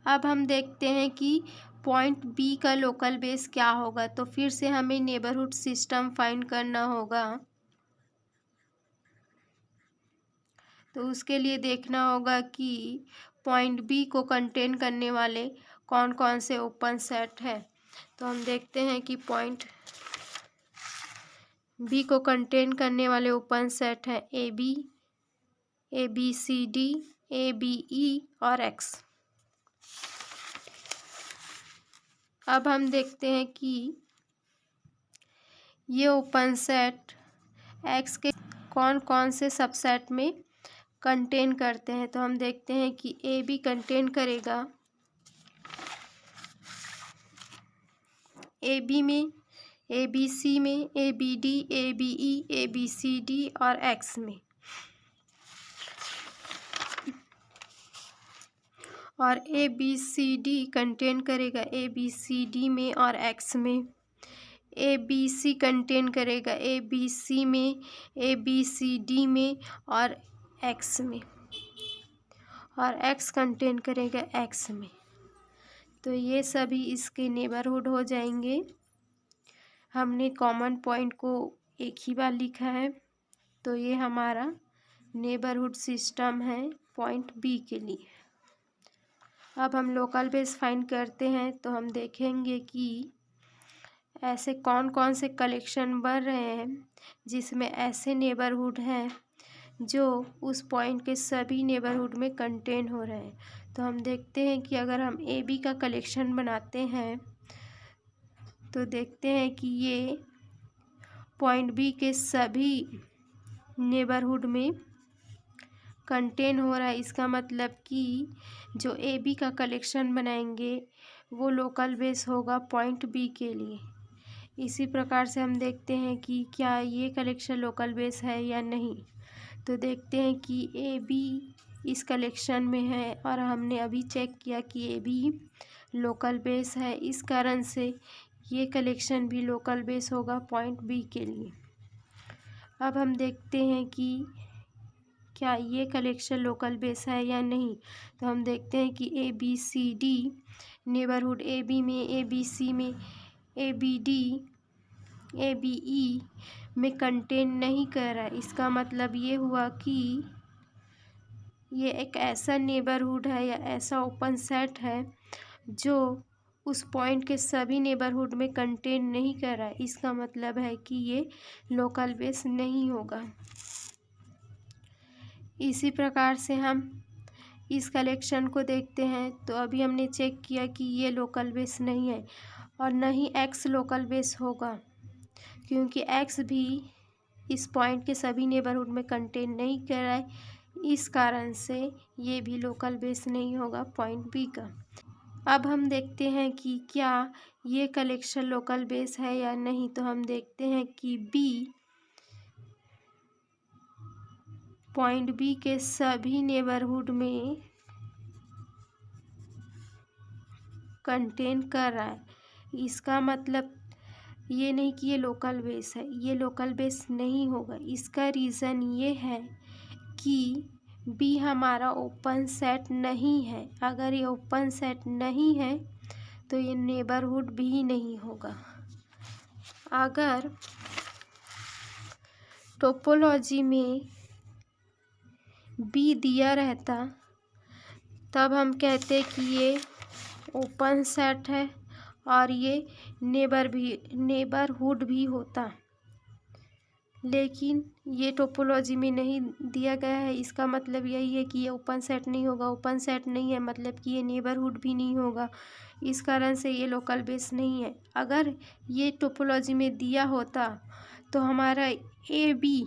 अब हम देखते हैं कि पॉइंट बी का लोकल बेस क्या होगा। तो फिर से हमें नेबरहुड सिस्टम फाइंड करना होगा। तो उसके लिए देखना होगा कि पॉइंट बी को कंटेन करने वाले कौन कौन से ओपन सेट है। तो हम देखते हैं कि पॉइंट बी को कंटेन करने वाले ओपन सेट हैं A B C D, A B E और एक्स। अब हम देखते हैं कि ये ओपन सेट एक्स के कौन कौन से सबसेट में कंटेन करते हैं। तो हम देखते हैं कि ए बी कंटेन करेगा ए बी में, ए बी सी में, A B D, A B E, A B C D और एक्स में। और A B C D contain करेगा ए बी सी डी में और एक्स में। ए बी सी कंटेन करेगा ए बी सी में, ए बी सी डी में और एक्स में। और एक्स कंटेन करेगा एक्स में। तो ये सभी इसके नेबरहुड हो जाएंगे। हमने कॉमन पॉइंट को एक ही बार लिखा है। तो ये हमारा नेबरहुड सिस्टम है पॉइंट बी के लिए। अब हम लोकल बेस फाइंड करते हैं। तो हम देखेंगे कि ऐसे कौन कौन से कलेक्शन बन रहे हैं जिसमें ऐसे नेबरहुड हैं जो उस पॉइंट के सभी नेबरहुड में कंटेन हो रहे हैं। तो हम देखते हैं कि अगर हम ए बी का कलेक्शन बनाते हैं तो देखते हैं कि ये पॉइंट बी के सभी नेबरहुड में कंटेन हो रहा है। इसका मतलब कि जो ए बी का कलेक्शन बनाएंगे वो लोकल बेस होगा पॉइंट बी के लिए। इसी प्रकार से हम देखते हैं कि क्या ये कलेक्शन लोकल बेस है या नहीं। तो देखते हैं कि ए बी इस कलेक्शन में है और हमने अभी चेक किया कि ए बी लोकल बेस है। इस कारण से ये कलेक्शन भी लोकल बेस होगा पॉइंट बी के लिए। अब हम देखते हैं कि क्या ये कलेक्शन लोकल बेस है या नहीं। तो हम देखते हैं कि A B C D neighbourhood A B में, ए बी सी में, A B D, A B E में कंटेन नहीं कर रहा है। इसका मतलब ये हुआ कि ये एक ऐसा नेबरहुड है या ऐसा ओपन सेट है जो उस पॉइंट के सभी नेबरहुड में कंटेन नहीं कर रहा है। इसका मतलब है कि ये लोकल बेस नहीं होगा। इसी प्रकार से हम इस कलेक्शन को देखते हैं। तो अभी हमने चेक किया कि ये लोकल बेस नहीं है और न ही एक्स लोकल बेस होगा, क्योंकि एक्स भी इस पॉइंट के सभी नेबरहुड में कंटेन नहीं कर रहा है। इस कारण से ये भी लोकल बेस नहीं होगा पॉइंट बी का। अब हम देखते हैं कि क्या ये कलेक्शन लोकल बेस है या नहीं। तो हम देखते हैं कि बी पॉइंट बी के सभी नेबरहुड में कंटेन कर रहा है। इसका मतलब ये नहीं कि ये लोकल बेस है, ये लोकल बेस नहीं होगा। इसका रीज़न ये है कि बी हमारा ओपन सेट नहीं है। अगर ये ओपन सेट नहीं है तो ये नेबरहुड भी नहीं होगा। अगर टोपोलॉजी में बी दिया रहता तब हम कहते कि ये ओपन सेट है और ये नेबरहुड भी होता, लेकिन ये टोपोलॉजी में नहीं दिया गया है। इसका मतलब यही है कि ये ओपन सेट नहीं होगा। ओपन सेट नहीं है मतलब कि ये नेबरहुड भी नहीं होगा। इस कारण से ये लोकल बेस नहीं है। अगर ये टोपोलॉजी में दिया होता तो हमारा ए बी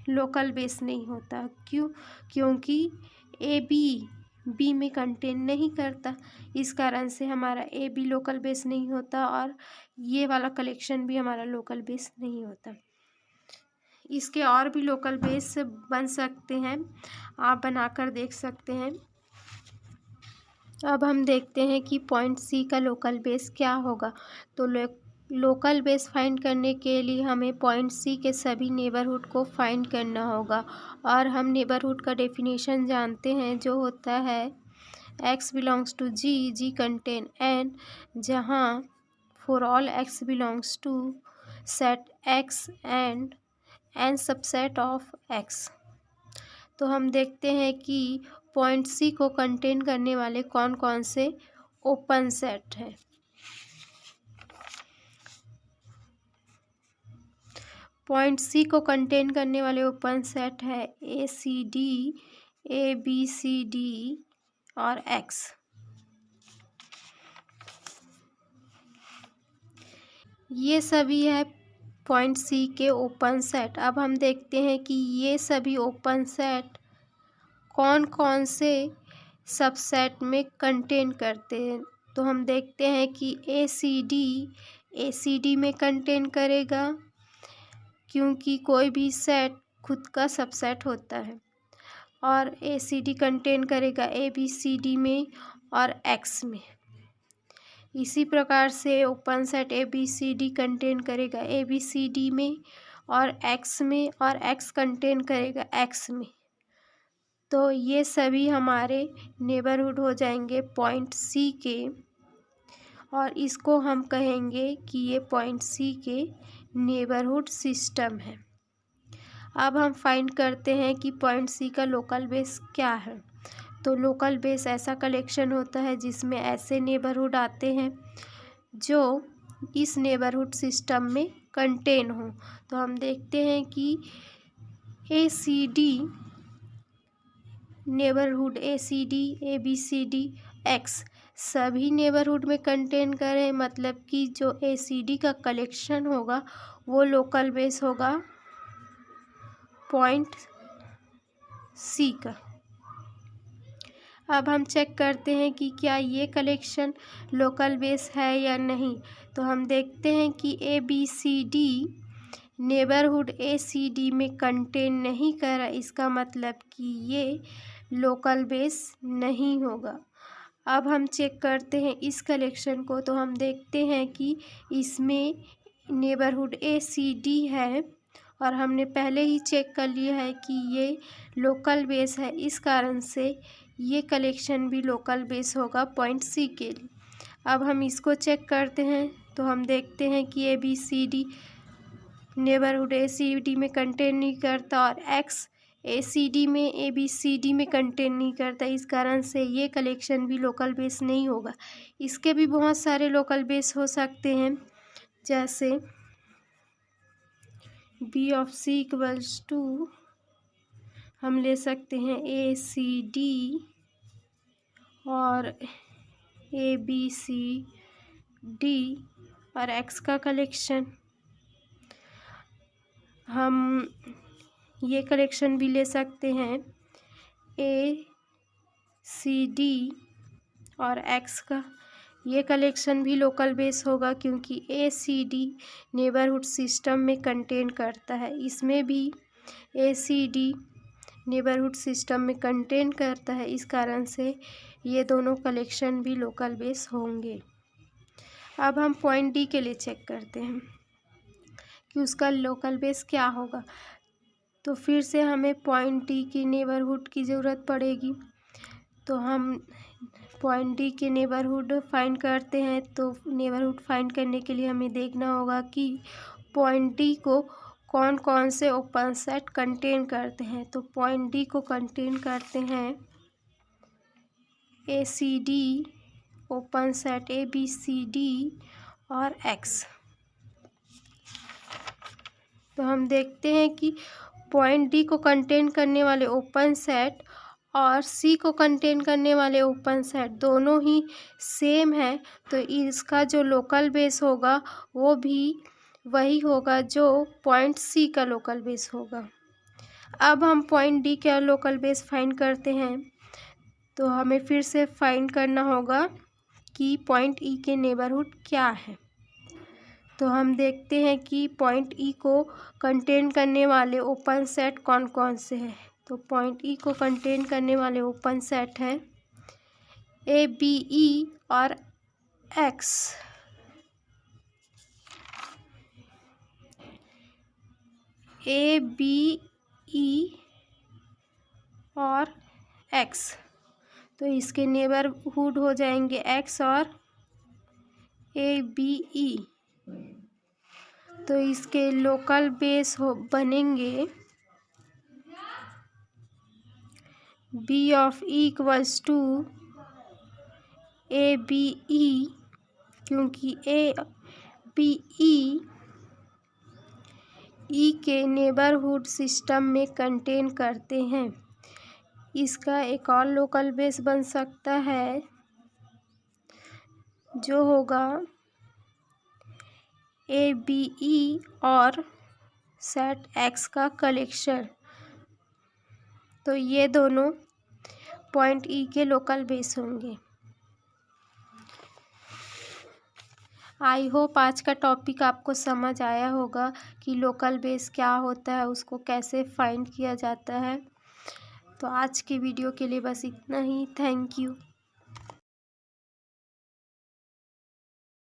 लोकल बेस नहीं होता। क्यों? क्योंकि ए बी में कंटेन नहीं करता। इस कारण से हमारा ए बी लोकल बेस नहीं होता और ये वाला कलेक्शन भी हमारा लोकल बेस नहीं होता। इसके और भी लोकल बेस बन सकते हैं, आप बनाकर देख सकते हैं। अब हम देखते हैं कि पॉइंट सी का लोकल बेस क्या होगा। तो लोकल बेस फाइंड करने के लिए हमें पॉइंट सी के सभी नेबरहुड को फाइंड करना होगा। और हम नेबरहुड का डेफिनेशन जानते हैं, जो होता है x belongs to G contain N, जहाँ for all x belongs to set X and N subset of X। तो हम देखते हैं कि पॉइंट C को कंटेन करने वाले कौन कौन से ओपन सेट हैं। पॉइंट C को कंटेन करने वाले ओपन सेट है ACD, ABCD और X। ये सभी है पॉइंट C के ओपन सेट। अब हम देखते हैं कि ये सभी ओपन सेट कौन कौन से सबसेट में कंटेन करते हैं। तो हम देखते हैं कि ACD में कंटेन करेगा, क्योंकि कोई भी सेट खुद का सबसेट होता है। और ACD कंटेन करेगा ABCD में और X में। इसी प्रकार से ओपन सेट ABCD कंटेन करेगा ABCD में और X में, और X कंटेन करेगा X में। तो ये सभी हमारे नेबरहुड हो जाएंगे पॉइंट C के, और इसको हम कहेंगे कि ये पॉइंट C के नेबरहुड सिस्टम है। अब हम फाइंड करते हैं कि पॉइंट C का लोकल बेस क्या है। तो लोकल बेस ऐसा कलेक्शन होता है जिसमें ऐसे नेबरहुड आते हैं जो इस नेबरहुड सिस्टम में कंटेन हो। तो हम देखते हैं कि ACD neighbourhood ACD, ABCD, X सभी नेबरहुड में कंटेन करें, मतलब कि जो ACD का कलेक्शन होगा वो लोकल बेस होगा पॉइंट C का। अब हम चेक करते हैं कि क्या ये कलेक्शन लोकल बेस है या नहीं। तो हम देखते हैं कि ABCD नेबरहुड ACD में कंटेन नहीं कर रहा, इसका मतलब कि ये लोकल बेस नहीं होगा। अब हम चेक करते हैं इस कलेक्शन को। तो हम देखते हैं कि इसमें नेबरहुड ACD है, और हमने पहले ही चेक कर लिया है कि ये लोकल बेस है, इस कारण से ये कलेक्शन भी लोकल बेस होगा पॉइंट C के लिए। अब हम इसको चेक करते हैं। तो हम देखते हैं कि ABCD नेबरहुड ACD में कंटेन नहीं करता, और X ACD में ABCD में कंटेन नहीं करता, इस कारण से ये कलेक्शन भी लोकल बेस नहीं होगा। इसके भी बहुत सारे लोकल बेस हो सकते हैं, जैसे B of C equals to हम ले सकते हैं ACD और ABCD और X का कलेक्शन। हम ये कलेक्शन भी ले सकते हैं ACD और X का। ये कलेक्शन भी लोकल बेस होगा, क्योंकि ACD नेबरहुड सिस्टम में कंटेन करता है। इसमें भी ACD नेबरहुड सिस्टम में कंटेन करता है, इस कारण से ये दोनों कलेक्शन भी लोकल बेस होंगे। अब हम पॉइंट D के लिए चेक करते हैं कि उसका लोकल बेस क्या होगा। तो फिर से हमें पॉइंट D की नेबरहुड की ज़रूरत पड़ेगी। तो हम पॉइंट D के नेबरहुड फाइंड करते हैं। तो नेबरहुड फाइंड करने के लिए हमें देखना होगा कि पॉइंट D को कौन कौन से ओपन सेट कंटेन करते हैं। तो पॉइंट D को कंटेन करते हैं ACD, ओपन सेट ABCD और X। तो हम देखते हैं कि पॉइंट D को कंटेन करने वाले ओपन सेट और C को कंटेन करने वाले ओपन सेट दोनों ही सेम है। तो इसका जो लोकल बेस होगा वो भी वही होगा जो पॉइंट C का लोकल बेस होगा। अब हम पॉइंट D का लोकल बेस फाइंड करते हैं। तो हमें फिर से फाइंड करना होगा कि पॉइंट E के नेबरहुड क्या है। तो हम देखते हैं कि पॉइंट E को कंटेन करने वाले ओपन सेट कौन कौन से हैं। तो पॉइंट E को कंटेन करने वाले ओपन सेट है ABE और X। ABE और X। तो इसके नेबरहुड हो जाएंगे एक्स और ए बी ई। तो इसके लोकल बेस बनेंगे B of E equals to A B E, क्योंकि ए बी ई के नेबरहुड सिस्टम में कंटेन करते हैं। इसका एक और लोकल बेस बन सकता है जो होगा ए बी ई और सेट एक्स का कलेक्शन। तो ये दोनों पॉइंट ई के लोकल बेस होंगे। आई होप आज का टॉपिक आपको समझ आया होगा कि लोकल बेस क्या होता है, उसको कैसे फाइंड किया जाता है। तो आज की वीडियो के लिए बस इतना ही। Thank you.